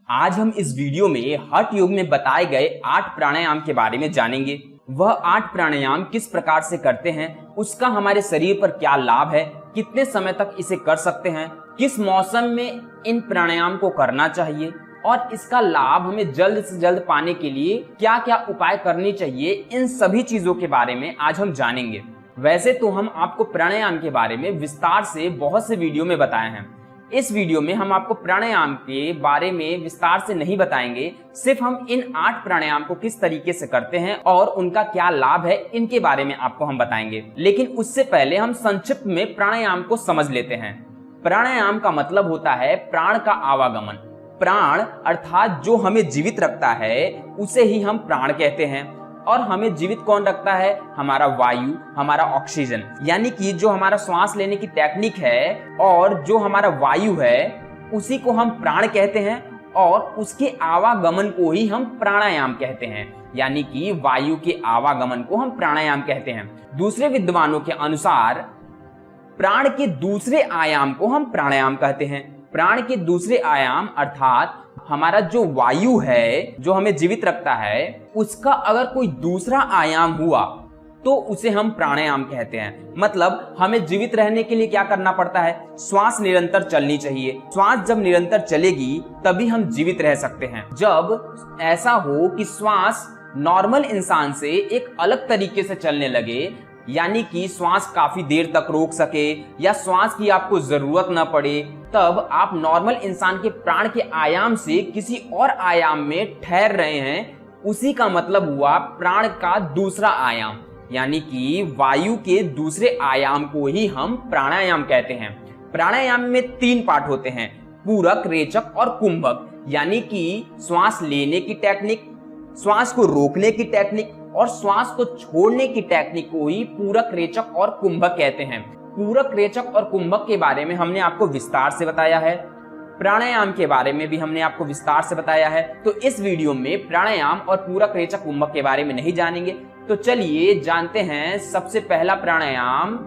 आज हम इस वीडियो में हठ योग में बताए गए 8 प्राणायाम के बारे में जानेंगे। वह 8 प्राणायाम किस प्रकार से करते हैं, उसका हमारे शरीर पर क्या लाभ है, कितने समय तक इसे कर सकते हैं, किस मौसम में इन प्राणायाम को करना चाहिए और इसका लाभ हमें जल्द से जल्द पाने के लिए क्या क्या उपाय करनी चाहिए, इन सभी चीजों के बारे में आज हम जानेंगे। वैसे तो हम आपको प्राणायाम के बारे में विस्तार से बहुत से वीडियो में बताए हैं। इस वीडियो में हम आपको प्राणायाम के बारे में विस्तार से नहीं बताएंगे, सिर्फ हम इन 8 प्राणायाम को किस तरीके से करते हैं और उनका क्या लाभ है, इनके बारे में आपको हम बताएंगे। लेकिन उससे पहले हम संक्षिप्त में प्राणायाम को समझ लेते हैं। प्राणायाम का मतलब होता है प्राण का आवागमन। प्राण अर्थात जो हमें जीवित रखता है उसे ही हम प्राण कहते हैं। और हमें जीवित कौन रखता है? हमारा वायु, हमारा ऑक्सीजन, यानी कि जो हमारा श्वास लेने की टेक्निक है और जो हमारा वायु है उसी को हम प्राण कहते हैं और उसके आवागमन को ही हम प्राणायाम कहते हैं, यानी कि वायु के आवागमन को हम प्राणायाम कहते हैं। दूसरे विद्वानों के अनुसार प्राण के दूसरे आयाम को हम प्राणायाम कहते हैं। प्राण के दूसरे आयाम अर्थात हमारा जो वायु है, जो हमें जीवित रखता है, उसका अगर कोई दूसरा आयाम हुआ तो उसे हम प्राणायाम कहते हैं। मतलब हमें जीवित रहने के लिए क्या करना पड़ता है? श्वास निरंतर चलनी चाहिए। श्वास जब निरंतर चलेगी तभी हम जीवित रह सकते हैं। जब ऐसा हो कि श्वास नॉर्मल इंसान से एक अलग तरीके से चलने लगे, यानी कि श्वास काफी देर तक रोक सके या श्वास की आपको जरूरत न पड़े, तब आप नॉर्मल इंसान के प्राण के आयाम से किसी और आयाम में ठहर रहे हैं, उसी का मतलब हुआ प्राण का दूसरा आयाम, यानी कि वायु के दूसरे आयाम को ही हम प्राणायाम कहते हैं। प्राणायाम में 3 पार्ट होते हैं, पूरक, रेचक और कुंभक, यानी कि श्वास लेने की टेक्निक, श्वास को रोकने की टेक्निक और श्वास को छोड़ने की टेक्निक को ही पूरक, रेचक और कुंभक कहते हैं। पूरक, रेचक और कुंभक के बारे में हमने आपको विस्तार से बताया है। प्राणायाम के बारे में भी हमने आपको विस्तार से बताया है। तो इस वीडियो में प्राणायाम और पूरक, रेचक, कुंभक के बारे में नहीं जानेंगे। तो चलिए जानते हैं। सबसे पहला प्राणायाम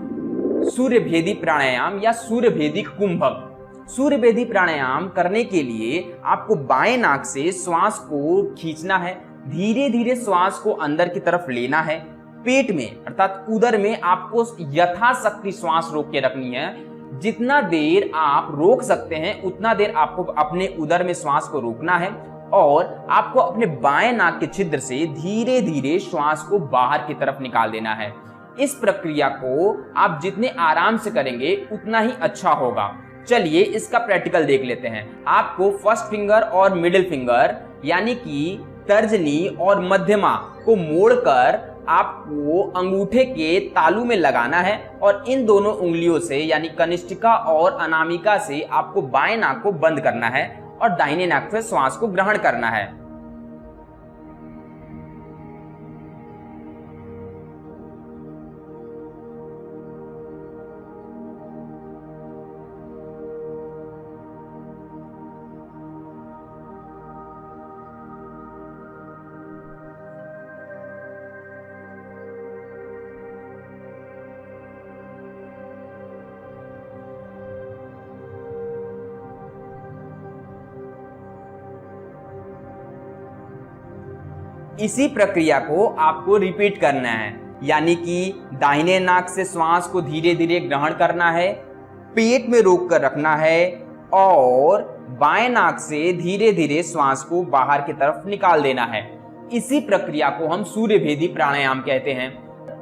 सूर्यभेदी प्राणायाम या सूर्यभेदी कुंभक। सूर्यभेदी प्राणायाम करने के लिए आपको बाएं नाक से श्वास को खींचना है, धीरे धीरे श्वास को अंदर की तरफ लेना है। पेट में अर्थात उदर में आपको यथाशक्ति श्वास रोक के रखनी है। जितना देर आप रोक सकते हैं उतना देर आपको अपने उदर में श्वास को रोकना है और आपको अपने बाएं नाक के छिद्र से धीरे धीरे श्वास को बाहर की तरफ निकाल देना है। इस प्रक्रिया को आप जितने आराम से करेंगे उतना ही अच्छा होगा। चलिए इसका प्रैक्टिकल देख लेते हैं। आपको फर्स्ट फिंगर और मिडिल फिंगर यानी कि तर्जनी और मध्यमा को मोड़कर आपको अंगूठे के तालू में लगाना है और इन दोनों उंगलियों से यानी कनिष्ठिका और अनामिका से आपको बाएं नाक को बंद करना है और दाहिने नाक से श्वास को ग्रहण करना है। इसी प्रक्रिया को आपको रिपीट करना है, यानी कि दाहिने नाक से श्वास को धीरे धीरे ग्रहण करना है, पेट में रोक कर रखना है और बाएं नाक से धीरे धीरे श्वास को बाहर की तरफ निकाल देना है। इसी प्रक्रिया को हम सूर्यभेदी प्राणायाम कहते हैं।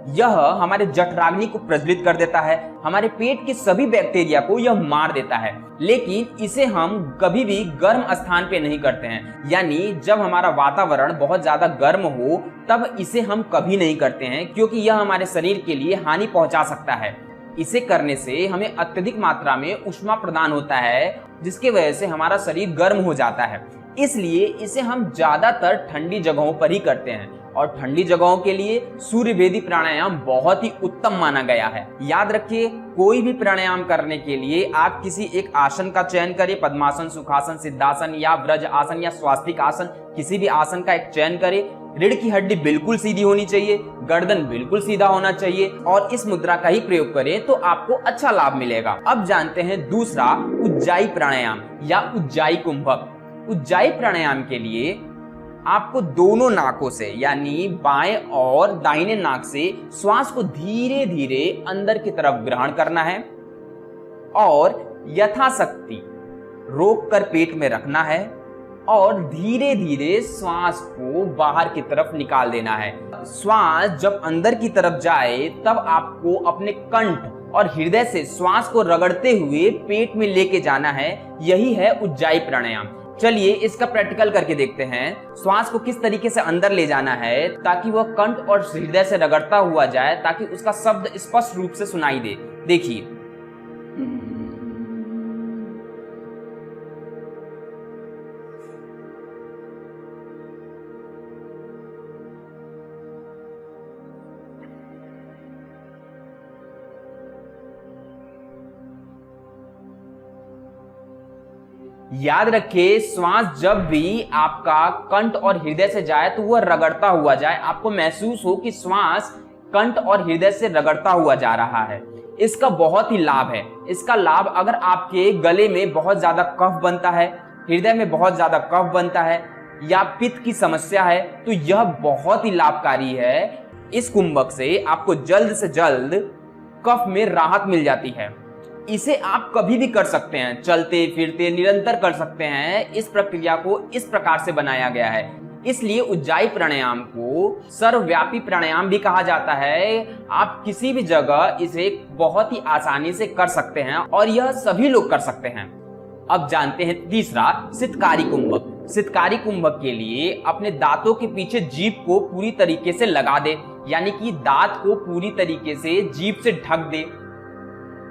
यह हमारे जठराग्नि को प्रज्वलित कर देता है, हमारे पेट के सभी बैक्टीरिया को यह मार देता है। लेकिन इसे हम कभी भी गर्म स्थान पे नहीं करते हैं, यानी जब हमारा वातावरण बहुत ज्यादा गर्म हो तब इसे हम कभी नहीं करते हैं, क्योंकि यह हमारे शरीर के लिए हानि पहुंचा सकता है। इसे करने से हमें अत्यधिक मात्रा में ऊष्मा प्रदान होता है, जिसकी वजह से हमारा शरीर गर्म हो जाता है। इसलिए इसे हम ज्यादातर ठंडी जगहों पर ही करते हैं और ठंडी जगहों के लिए सूर्यभेदी प्राणायाम बहुत ही उत्तम माना गया है। याद रखिए, कोई भी प्राणायाम करने के लिए आप किसी एक आसन का चयन करें, पद्मासन, सुखासन, सिद्धासन या व्रज आसन या स्वास्तिक आसन, किसी भी आसन का एक चयन करें। रीढ़ की हड्डी बिल्कुल सीधी होनी चाहिए, गर्दन बिल्कुल सीधा होना चाहिए और इस मुद्रा का ही प्रयोग करें तो आपको अच्छा लाभ मिलेगा। अब जानते हैं दूसरा उज्जाई प्राणायाम या उज्जाई कुंभक। उज्जाई प्राणायाम के लिए आपको दोनों नाकों से यानी बाएं और दाहिने नाक से श्वास को धीरे धीरे अंदर की तरफ ग्रहण करना है और यथाशक्ति रोक कर पेट में रखना है और धीरे धीरे श्वास को बाहर की तरफ निकाल देना है। श्वास जब अंदर की तरफ जाए तब आपको अपने कंठ और हृदय से श्वास को रगड़ते हुए पेट में लेके जाना है। यही है उज्जाई प्राणायाम। चलिए इसका प्रैक्टिकल करके देखते हैं। श्वास को किस तरीके से अंदर ले जाना है ताकि वह कंठ और हृदय से रगड़ता हुआ जाए, ताकि उसका शब्द स्पष्ट रूप से सुनाई दे। देखिए, याद रखिए, श्वास जब भी आपका कंठ और हृदय से जाए तो वह रगड़ता हुआ जाए। आपको महसूस हो कि श्वास कंठ और हृदय से रगड़ता हुआ जा रहा है। इसका बहुत ही लाभ है। इसका लाभ, अगर आपके गले में बहुत ज्यादा कफ बनता है, हृदय में बहुत ज्यादा कफ बनता है या पित्त की समस्या है, तो यह बहुत ही लाभकारी है। इस कुंभक से आपको जल्द से जल्द कफ में राहत मिल जाती है। इसे आप कभी भी कर सकते हैं, चलते फिरते निरंतर कर सकते हैं। इस प्रक्रिया को इस प्रकार से बनाया गया है। इसलिए उज्जाई प्राणायाम को सर्वव्यापी प्राणायाम भी कहा जाता है। आप किसी भी जगह इसे बहुत ही आसानी से कर सकते हैं और यह सभी लोग कर सकते हैं। अब जानते हैं तीसरा, सितकारी कुंभक। सितकारी कुंभक के लिए अपने दांतों के पीछे जीभ को पूरी तरीके से लगा दे, यानी कि दांत को पूरी तरीके से जीभ से ढक दे।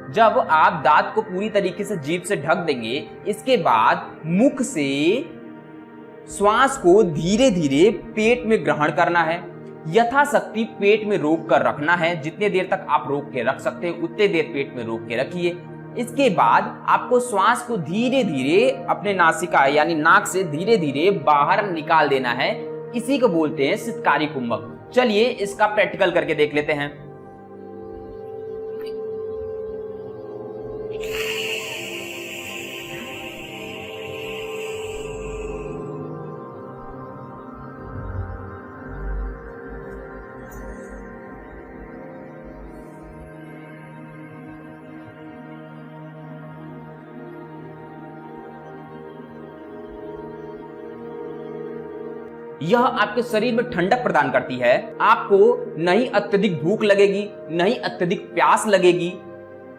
जब आप दांत को पूरी तरीके से जीभ से ढक देंगे, इसके बाद मुख से श्वास को धीरे धीरे पेट में ग्रहण करना है। यथाशक्ति पेट में रोक कर रखना है। जितने देर तक आप रोक के रख सकते हैं उतने देर पेट में रोक के रखिए। इसके बाद आपको श्वास को धीरे धीरे अपने नासिका यानी नाक से धीरे धीरे बाहर निकाल देना है। इसी को बोलते हैं सितकारी कुंभक। चलिए इसका प्रैक्टिकल करके देख लेते हैं। यह आपके शरीर में ठंडक प्रदान करती है। आपको नहीं अत्यधिक भूख लगेगी, नहीं अत्यधिक प्यास लगेगी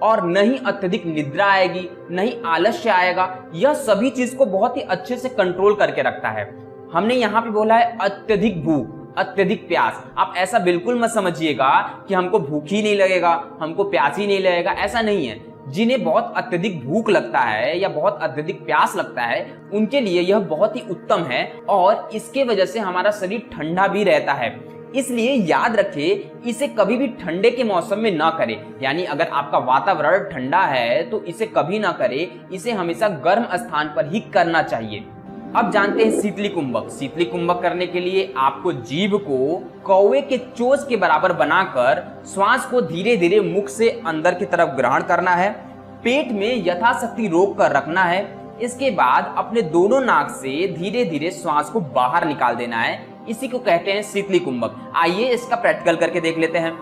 और नहीं अत्यधिक निद्रा आएगी, नहीं आलस्य आएगा। यह सभी चीज को बहुत ही अच्छे से कंट्रोल करके रखता है। हमने यहाँ पे बोला है अत्यधिक भूख, अत्यधिक प्यास। आप ऐसा बिल्कुल मत समझिएगा कि हमको भूख ही नहीं लगेगा, हमको प्यास ही नहीं लगेगा, ऐसा नहीं है। जिन्हें बहुत अत्यधिक भूख लगता है या बहुत अत्यधिक प्यास लगता है, उनके लिए यह बहुत ही उत्तम है और इसके वजह से हमारा शरीर ठंडा भी रहता है। इसलिए याद रखिए, इसे कभी भी ठंडे के मौसम में ना करें। यानी अगर आपका वातावरण ठंडा है तो इसे कभी ना करें, इसे हमेशा गर्म स्थान पर ही करना चाहिए। अब जानते हैं शीतली कुंभक। शीतली कुंभक करने के लिए आपको जीभ को कौवे के चोंच के बराबर बनाकर श्वास को धीरे धीरे मुख से अंदर की तरफ ग्रहण करना है। पेट में यथाशक्ति रोक कर रखना है। इसके बाद अपने दोनों नाक से धीरे धीरे श्वास को बाहर निकाल देना है। इसी को कहते हैं शीतली कुंभक। आइए इसका प्रैक्टिकल करके देख लेते हैं।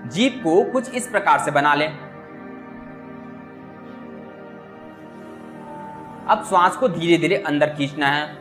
जीभ को कुछ इस प्रकार से बना लें। अब श्वास को धीरे धीरे अंदर खींचना है।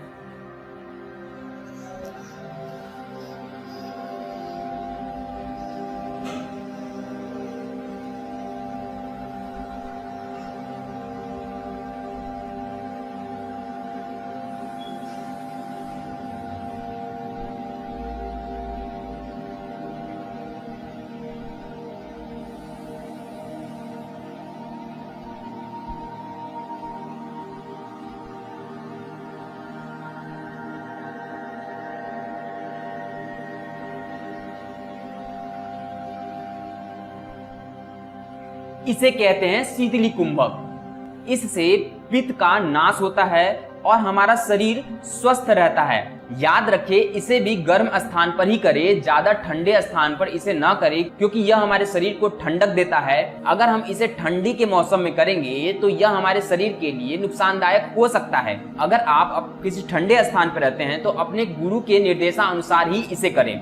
इसे कहते हैं शीतली कुंभक। इससे पित्त का नाश होता है और हमारा शरीर स्वस्थ रहता है। याद रखें, इसे भी गर्म स्थान पर ही करें, ज्यादा ठंडे स्थान पर इसे ना करें, क्योंकि यह हमारे शरीर को ठंडक देता है। अगर हम इसे ठंडी के मौसम में करेंगे तो यह हमारे शरीर के लिए नुकसानदायक हो सकता है। अगर आप किसी ठंडे स्थान पर रहते हैं तो अपने गुरु के निर्देशानुसार ही इसे करें।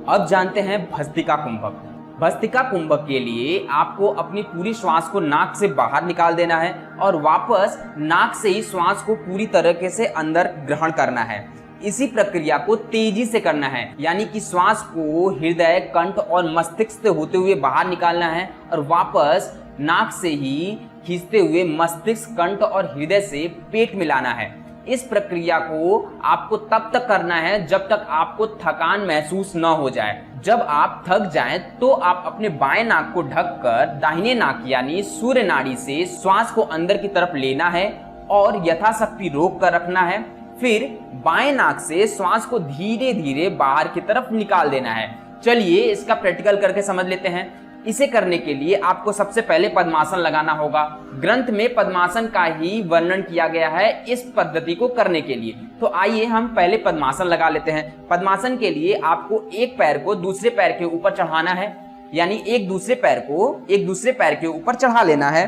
अब जानते हैं भस्त्रिका कुंभक। भस्त्रिका कुंभक के लिए आपको अपनी पूरी श्वास को नाक से बाहर निकाल देना है और वापस नाक से ही श्वास को पूरी तरीके से अंदर ग्रहण करना है। इसी प्रक्रिया को तेजी से करना है, यानी कि श्वास को हृदय, कंठ और मस्तिष्क से होते हुए बाहर निकालना है और वापस नाक से ही खींचते हुए मस्तिष्क, कंठ और हृदय से पेट में लाना है। इस प्रक्रिया को आपको तब तक करना है जब तक आपको थकान महसूस न हो जाए। जब आप थक जाएं तो आप अपने बाएं नाक को ढककर दाहिने नाक यानी सूर्य नाड़ी से श्वास को अंदर की तरफ लेना है और यथाशक्ति रोक कर रखना है। फिर बाएं नाक से श्वास को धीरे धीरे बाहर की तरफ निकाल देना है। चलिए इसका प्रैक्टिकल करके समझ लेते हैं। इसे करने के लिए आपको सबसे पहले पद्मासन लगाना होगा। ग्रंथ में पद्मासन का ही वर्णन किया गया है इस पद्धति को करने के लिए। तो आइए हम पहले पद्मासन लगा लेते हैं। पद्मासन के लिए आपको एक पैर को दूसरे पैर के ऊपर चढ़ाना है, यानी एक दूसरे पैर को एक दूसरे पैर के ऊपर चढ़ा लेना है।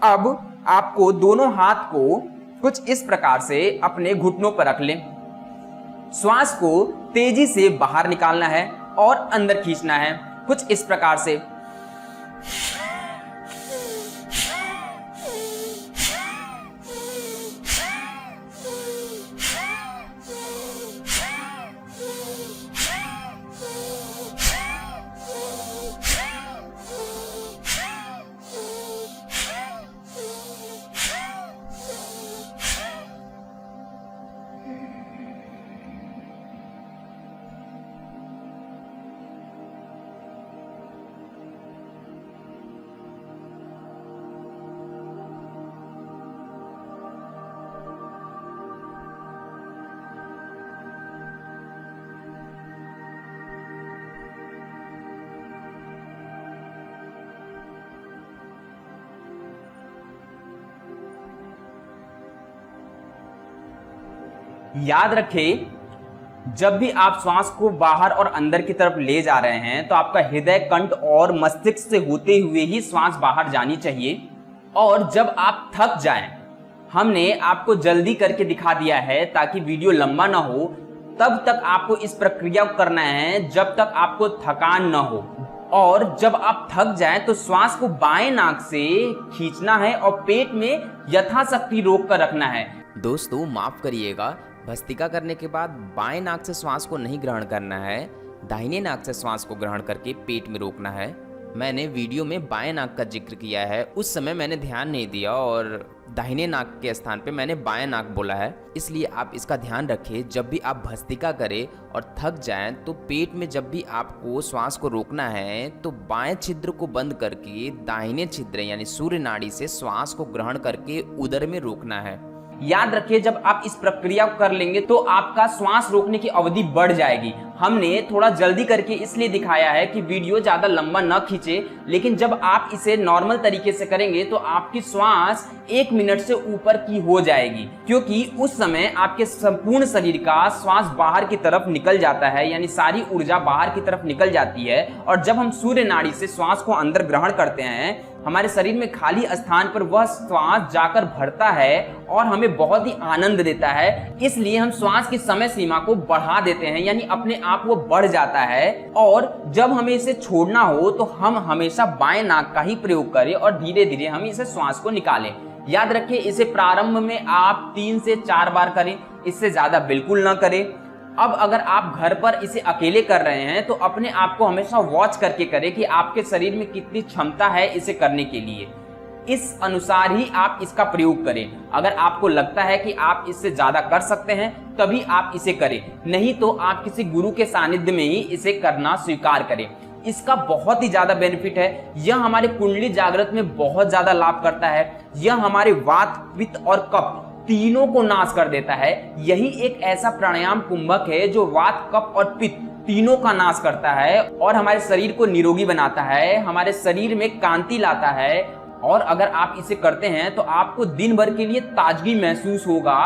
अब आपको दोनों हाथ को कुछ इस प्रकार से अपने घुटनों पर रख लें। श्वास को तेजी से बाहर निकालना है और अंदर खींचना है, कुछ इस प्रकार से। याद रखें, जब भी आप श्वास को बाहर और अंदर की तरफ ले जा रहे हैं तो आपका हृदय, कंठ और मस्तिष्क से होते हुए ही श्वास बाहर जानी चाहिए। और जब आप थक जाएं, हमने आपको जल्दी करके दिखा दिया है ताकि वीडियो लंबा ना हो, तब तक आपको इस प्रक्रिया को करना है जब तक आपको थकान ना हो। और जब आप थक जाएं तो श्वास को बाएं नाक से खींचना है और पेट में यथाशक्ति रोक कर रखना है। दोस्तों माफ करिएगा, भस्त्रिका करने के बाद बाएं नाक से श्वास को नहीं ग्रहण करना है, दाहिने नाक से श्वास को ग्रहण करके पेट में रोकना है। मैंने वीडियो में बाएं नाक का जिक्र किया है, उस समय मैंने ध्यान नहीं दिया और दाहिने नाक के स्थान पे मैंने बाएं नाक बोला है, इसलिए आप इसका ध्यान रखें। जब भी आप भस्त्रिका करें और थक जाएं तो पेट में जब भी आपको श्वास को रोकना है तो बाएं छिद्र को बंद करके दाहिने छिद्र यानी सूर्य नाड़ी से श्वास को ग्रहण करके उदर में रोकना है। याद रखिए, जब आप इस प्रक्रिया को कर लेंगे तो आपका श्वास रोकने की अवधि बढ़ जाएगी। हमने थोड़ा जल्दी करके इसलिए दिखाया है कि वीडियो ज्यादा लंबा न खींचे, लेकिन जब आप इसे नॉर्मल तरीके से करेंगे तो आपकी श्वास 1 मिनट से ऊपर की हो जाएगी, क्योंकि उस समय आपके संपूर्ण शरीर का श्वास बाहर की तरफ निकल जाता है, यानी सारी ऊर्जा बाहर की तरफ निकल जाती है। और जब हम सूर्य नाड़ी से श्वास को अंदर ग्रहण करते हैं, हमारे शरीर में खाली स्थान पर वह श्वास जाकर भरता है और हमें बहुत ही आनंद देता है। इसलिए हम श्वास की समय सीमा को बढ़ा देते हैं, यानी अपने आप वो बढ़ जाता है। और जब हमें इसे छोड़ना हो तो हम हमेशा बाएं नाक का ही प्रयोग करें और धीरे धीरे हम इसे श्वास को निकालें। याद रखिए, इसे प्रारंभ में आप 3 से 4 बार करें, इससे ज्यादा बिल्कुल ना करें। अब अगर आप घर पर इसे अकेले कर रहे हैं तो अपने आप को हमेशा वॉच करके करें कि आपके शरीर में कितनी क्षमता है इसे करने के लिए। इस अनुसार ही आप इसका प्रयोग करें। अगर आपको लगता है कि आप इससे ज्यादा कर सकते हैं तभी आप इसे करें, नहीं तो आप किसी गुरु के सानिध्य में ही इसे करना स्वीकार करें। इसका बहुत ही ज्यादा बेनिफिट है। यह हमारे कुंडली जागृत में बहुत ज्यादा लाभ करता है। यह हमारे वात, पित्त और कफ तीनों को नाश कर देता है। यही एक ऐसा प्राणायाम कुंभक है जो वात, कफ और पित्त तीनों का नाश करता है और हमारे शरीर को निरोगी बनाता है, हमारे शरीर में कांति लाता है और अगर आप इसे करते हैं तो आपको दिन भर के लिए ताजगी महसूस होगा,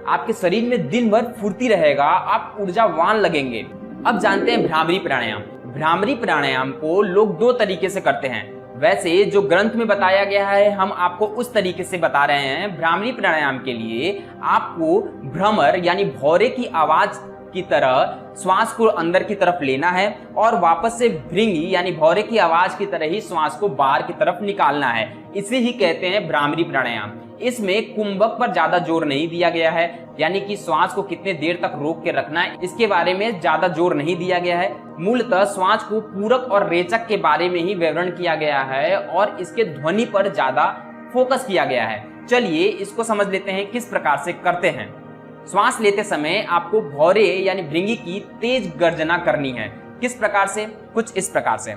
आपके शरीर में दिन भर फुर्ती रहेगा, आप ऊर्जावान लगेंगे। अब जानते हैं भ्रामरी प्राणायाम। भ्रामरी प्राणायाम को लोग दो तरीके से करते हैं। वैसे जो ग्रंथ में बताया गया है हम आपको उस तरीके से बता रहे हैं। भ्रामरी प्राणायाम के लिए आपको भ्रमर यानी भौरे की आवाज की तरह श्वास को अंदर की तरफ लेना है और वापस से भृंगी यानी भौरे की आवाज की तरह ही श्वास को बाहर की तरफ निकालना है। इसे ही कहते हैं भ्रामरी प्राणायाम। इसमें कुंभक पर ज्यादा जोर नहीं दिया गया है, यानी कि श्वास को कितने देर तक रोक के रखना है इसके बारे में ज्यादा जोर नहीं दिया गया है। मूलतः श्वास को पूरक और रेचक के बारे में ही विवरण किया गया है और इसके ध्वनि पर ज्यादा फोकस किया गया है। चलिए इसको समझ लेते हैं किस प्रकार से करते हैं। श्वास लेते समय आपको भौरे यानी भृंगी की तेज गर्जना करनी है। किस प्रकार से? कुछ इस प्रकार से।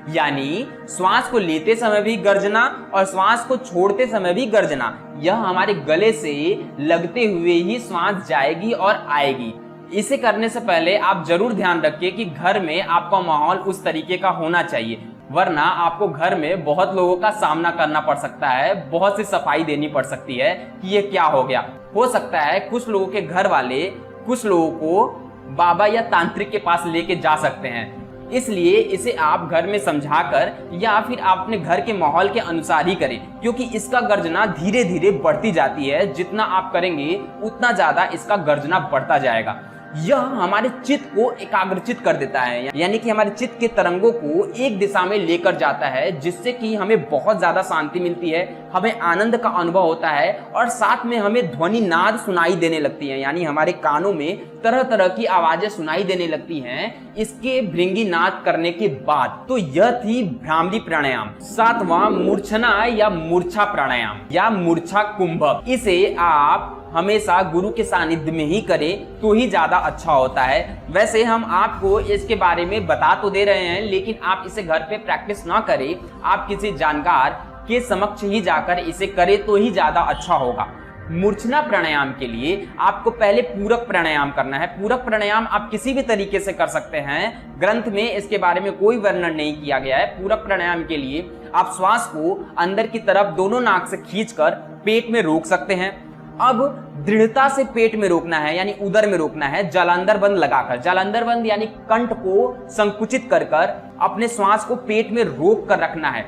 यानी श्वास को लेते समय भी गर्जना और श्वास को छोड़ते समय भी गर्जना। यह हमारे गले से लगते हुए ही श्वास जाएगी और आएगी। इसे करने से पहले आप जरूर ध्यान रखिए कि घर में आपका माहौल उस तरीके का होना चाहिए, वरना आपको घर में बहुत लोगों का सामना करना पड़ सकता है, बहुत सी सफाई देनी पड़ सकती है कि ये क्या हो गया। हो सकता है कुछ लोगों के घर वाले कुछ लोगों को बाबा या तांत्रिक के पास लेके जा सकते हैं। इसलिए इसे आप घर में समझाकर या फिर आप अपने घर के माहौल के अनुसार ही करें, क्योंकि इसका गर्जना धीरे धीरे बढ़ती जाती है। जितना आप करेंगे उतना ज्यादा इसका गर्जना बढ़ता जाएगा। यह हमारे चित्त को एकाग्रचित कर देता है, यानी कि हमारे चित्त के तरंगों को एक दिशा में लेकर जाता है, जिससे कि हमें बहुत ज्यादा शांति मिलती है, हमें आनंद का अनुभव होता है और साथ में हमें ध्वनि नाद सुनाई देने लगती है, यानी हमारे कानों में तरह तरह की आवाजें सुनाई देने लगती हैं इसके भृंगी नाद करने के बाद। तो यह थी भ्रामरी प्राणायाम। सातवां मूर्छना या मूर्छा प्राणायाम या मूर्छा कुंभक। इसे आप हमेशा गुरु के सानिध्य में ही करें तो ही ज्यादा अच्छा होता है। वैसे हम आपको इसके बारे में बता तो दे रहे हैं, लेकिन आप इसे घर पे प्रैक्टिस ना करें, आप किसी जानकार के समक्ष ही जाकर इसे करें तो ही ज्यादा अच्छा होगा। मूर्छना प्राणायाम के लिए आपको पहले पूरक प्राणायाम करना है। पूरक प्राणायाम आप किसी भी तरीके से कर सकते हैं, ग्रंथ में इसके बारे में कोई वर्णन नहीं किया गया है। पूरक प्राणायाम के लिए आप श्वास को अंदर की तरफ दोनों नाक से खींचकर पेट में रोक सकते हैं। अब दृढ़ता से पेट में रोकना है, यानी उदर में रोकना है, जलांधर बंद लगाकर। जलांधर बंद यानी कंठ को संकुचित कर कर अपने श्वास को पेट में रोक कर रखना है।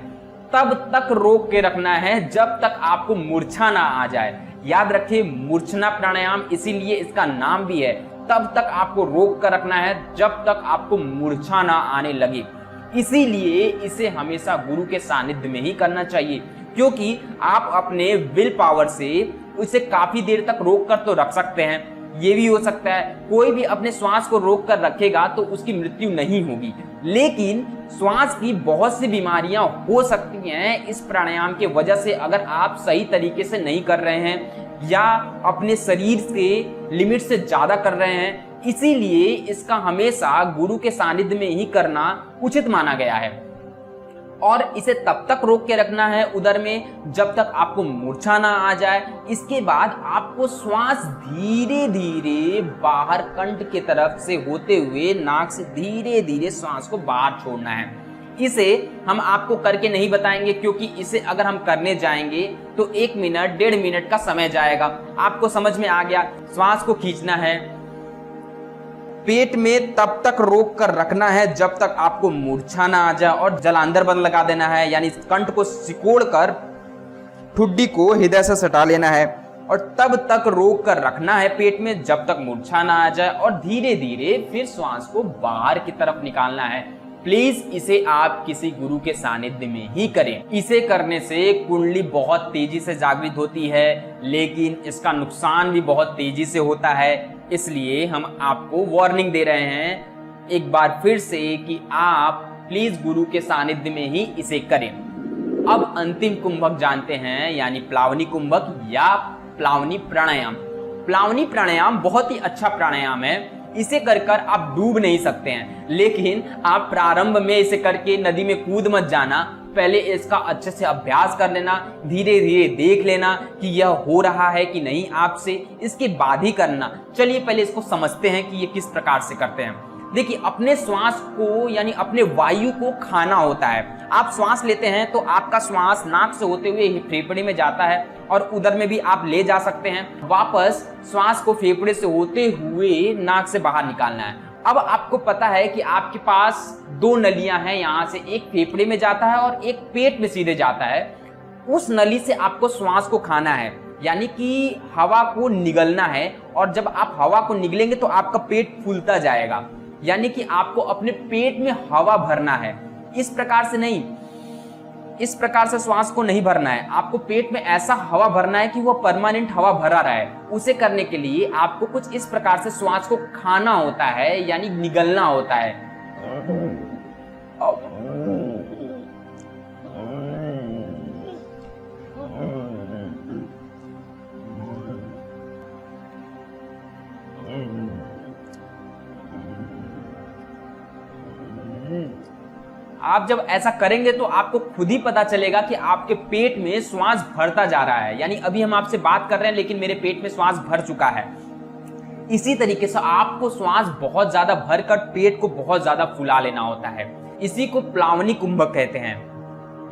तब तक रोक के रखना है जब तक आपको मूर्छा ना आ जाए। याद रखिए, मूर्छना प्राणायाम इसीलिए इसका नाम भी है। तब तक आपको रोक कर रखना है जब तक आपको मूर्छा ना आने लगे। इसीलिए इसे हमेशा गुरु के सानिध्य में ही करना चाहिए, क्योंकि आप अपने विल पावर से उसे काफी देर तक रोक कर तो रख सकते हैं। ये भी हो सकता है कोई भी अपने श्वास को रोक कर रखेगा तो उसकी मृत्यु नहीं होगी, लेकिन श्वास की बहुत सी बीमारियां हो सकती हैं इस प्राणायाम के वजह से, अगर आप सही तरीके से नहीं कर रहे हैं या अपने शरीर से लिमिट से ज्यादा कर रहे हैं। इसीलिए इसका हमेशा गुरु के सानिध्य में ही करना उचित माना गया है और इसे तब तक रोक के रखना है उदर में जब तक आपको मूर्छा ना आ जाए। इसके बाद आपको श्वास धीरे धीरे बाहर कंठ की तरफ से होते हुए नाक से धीरे धीरे श्वास को बाहर छोड़ना है। इसे हम आपको करके नहीं बताएंगे, क्योंकि इसे अगर हम करने जाएंगे तो 1 मिनट 1.5 मिनट का समय जाएगा। आपको समझ में आ गया? श्वास को खींचना है, पेट में तब तक रोक कर रखना है जब तक आपको मूर्छा ना आ जाए और जलांधर बंद लगा देना है, यानी कंठ को सिकोड़ कर ठुड्डी को हृदय से सटा लेना है और तब तक रोक कर रखना है पेट में जब तक मूर्छा ना आ जाए और धीरे धीरे फिर श्वास को बाहर की तरफ निकालना है। प्लीज इसे आप किसी गुरु के सानिध्य में ही करें। इसे करने से कुंडली बहुत तेजी से जागृत होती है, लेकिन इसका नुकसान भी बहुत तेजी से होता है। इसलिए हम आपको वार्निंग दे रहे हैं एक बार फिर से कि आप प्लीज गुरु के सानिध्य में ही इसे करें। अब अंतिम कुंभक जानते हैं, यानी प्लावनी कुंभक या प्लावनी प्राणायाम। प्लावनी प्राणायाम बहुत ही अच्छा प्राणायाम है। इसे कर आप डूब नहीं सकते हैं, लेकिन आप प्रारंभ में इसे करके नदी में कूद मत जाना। पहले इसका अच्छे से अभ्यास कर लेना, धीरे धीरे देख लेना कि यह हो रहा है कि नहीं आपसे, इसके बाद ही करना। चलिए पहले इसको समझते हैं कि ये किस प्रकार से करते हैं। देखिए, अपने श्वास को यानी अपने वायु को खाना होता है। आप श्वास लेते हैं तो आपका श्वास नाक से होते हुए फेफड़े में जाता है और उधर में भी आप ले जा सकते हैं। वापस श्वास को फेफड़े से होते हुए नाक से बाहर निकालना है। अब आपको पता है कि आपके पास दो नलियां हैं, यहाँ से एक फेफड़े में जाता है और एक पेट में सीधे जाता है। उस नली से आपको श्वास को खाना है, यानी कि हवा को निगलना है। और जब आप हवा को निगलेंगे तो आपका पेट फूलता जाएगा, यानी कि आपको अपने पेट में हवा भरना है। इस प्रकार से नहीं, इस प्रकार से श्वास को नहीं भरना है। आपको पेट में ऐसा हवा भरना है कि वह परमानेंट हवा भरा रहे। उसे करने के लिए आपको कुछ इस प्रकार से श्वास को खाना होता है, यानी निगलना होता है। आप जब ऐसा करेंगे तो आपको खुद ही पता चलेगा कि आपके पेट में श्वास भरता जा रहा है। यानी अभी हम आपसे बात कर रहे हैं लेकिन मेरे पेट में श्वास भर चुका है। इसी तरीके से आपको श्वास बहुत ज्यादा भरकर पेट को बहुत ज्यादा फुला लेना होता है। इसी को प्लावनी कुंभक कहते हैं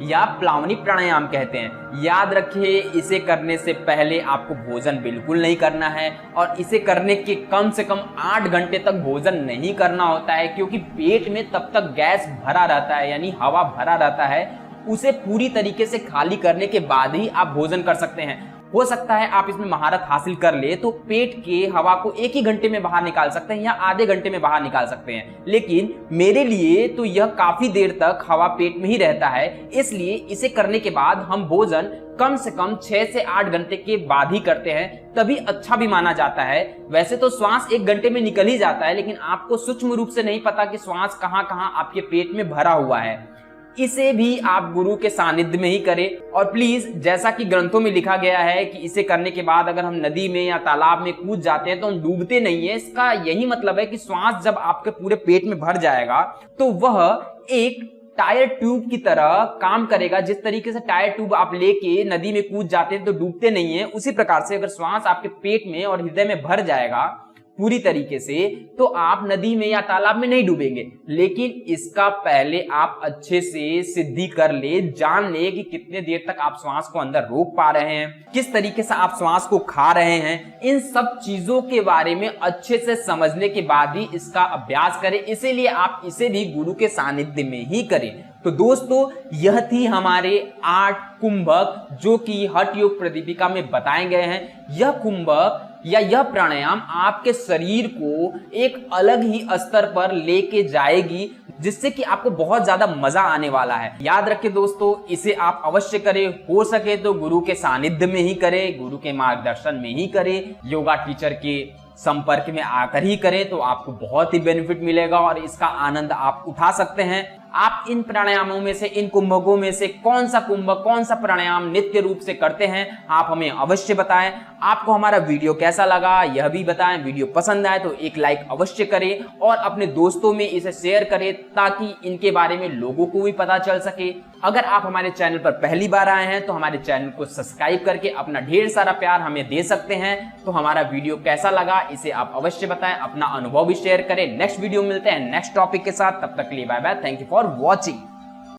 या प्लावनी प्राणायाम कहते हैं। याद रखिए, इसे करने से पहले आपको भोजन बिल्कुल नहीं करना है और इसे करने के कम से कम 8 घंटे तक भोजन नहीं करना होता है, क्योंकि पेट में तब तक गैस भरा रहता है, यानी हवा भरा रहता है। उसे पूरी तरीके से खाली करने के बाद ही आप भोजन कर सकते हैं। हो सकता है आप इसमें महारत हासिल कर ले तो पेट के हवा को 1 ही घंटे में बाहर निकाल सकते हैं या आधे घंटे में बाहर निकाल सकते हैं, लेकिन मेरे लिए तो यह काफी देर तक हवा पेट में ही रहता है। इसलिए इसे करने के बाद हम भोजन कम से कम 6 से 8 घंटे के बाद ही करते हैं, तभी अच्छा भी माना जाता है। वैसे तो श्वास 1 घंटे में निकल ही जाता है, लेकिन आपको सूक्ष्म रूप से नहीं पता कि श्वास कहाँ कहाँ आपके पेट में भरा हुआ है। इसे भी आप गुरु के सानिध्य में ही करें। और प्लीज, जैसा कि ग्रंथों में लिखा गया है कि इसे करने के बाद अगर हम नदी में या तालाब में कूद जाते हैं तो हम डूबते नहीं है। इसका यही मतलब है कि श्वास जब आपके पूरे पेट में भर जाएगा तो वह एक टायर ट्यूब की तरह काम करेगा। जिस तरीके से टायर ट्यूब आप लेके नदी में कूद जाते हैं तो डूबते नहीं है, उसी प्रकार से अगर श्वास आपके पेट में और हृदय में भर जाएगा पूरी तरीके से तो आप नदी में या तालाब में नहीं डूबेंगे। लेकिन इसका पहले आप अच्छे से सिद्धि कर ले, जान ले कि कितने देर तक आप श्वास को अंदर रोक पा रहे हैं, किस तरीके से आप श्वास को खा रहे हैं। इन सब चीजों के बारे में अच्छे से समझने के बाद ही इसका अभ्यास करें। इसीलिए आप इसे भी गुरु के सानिध्य में ही करें। तो दोस्तों, यह थी हमारे 8 कुंभक जो कि हठ योग प्रदीपिका में बताए गए हैं। यह कुंभक या यह प्राणायाम आपके शरीर को एक अलग ही स्तर पर लेके जाएगी, जिससे कि आपको बहुत ज्यादा मजा आने वाला है। याद रखें दोस्तों, इसे आप अवश्य करें। हो सके तो गुरु के सानिध्य में ही करें, गुरु के मार्गदर्शन में ही करें, योगा टीचर के संपर्क में आकर ही करें, तो आपको बहुत ही बेनिफिट मिलेगा और इसका आनंद आप उठा सकते हैं। आप इन प्राणायामों में से, इन कुंभकों में से कौन सा कुंभक, कौन सा प्राणायाम नित्य रूप से करते हैं, आप हमें अवश्य बताएं। आपको हमारा वीडियो कैसा लगा यह भी बताएं। वीडियो पसंद आए तो एक लाइक अवश्य करें और अपने दोस्तों में इसे शेयर करें ताकि इनके बारे में लोगों को भी पता चल सके। अगर आप हमारे चैनल पर पहली बार आए हैं तो हमारे चैनल को सब्सक्राइब करके अपना ढेर सारा प्यार हमें दे सकते हैं। तो हमारा वीडियो कैसा लगा इसे आप अवश्य बताएं, अपना अनुभव भी शेयर करें। नेक्स्ट वीडियो मिलते हैं नेक्स्ट टॉपिक के साथ, तब तक के लिए bye bye. Thank you for watching.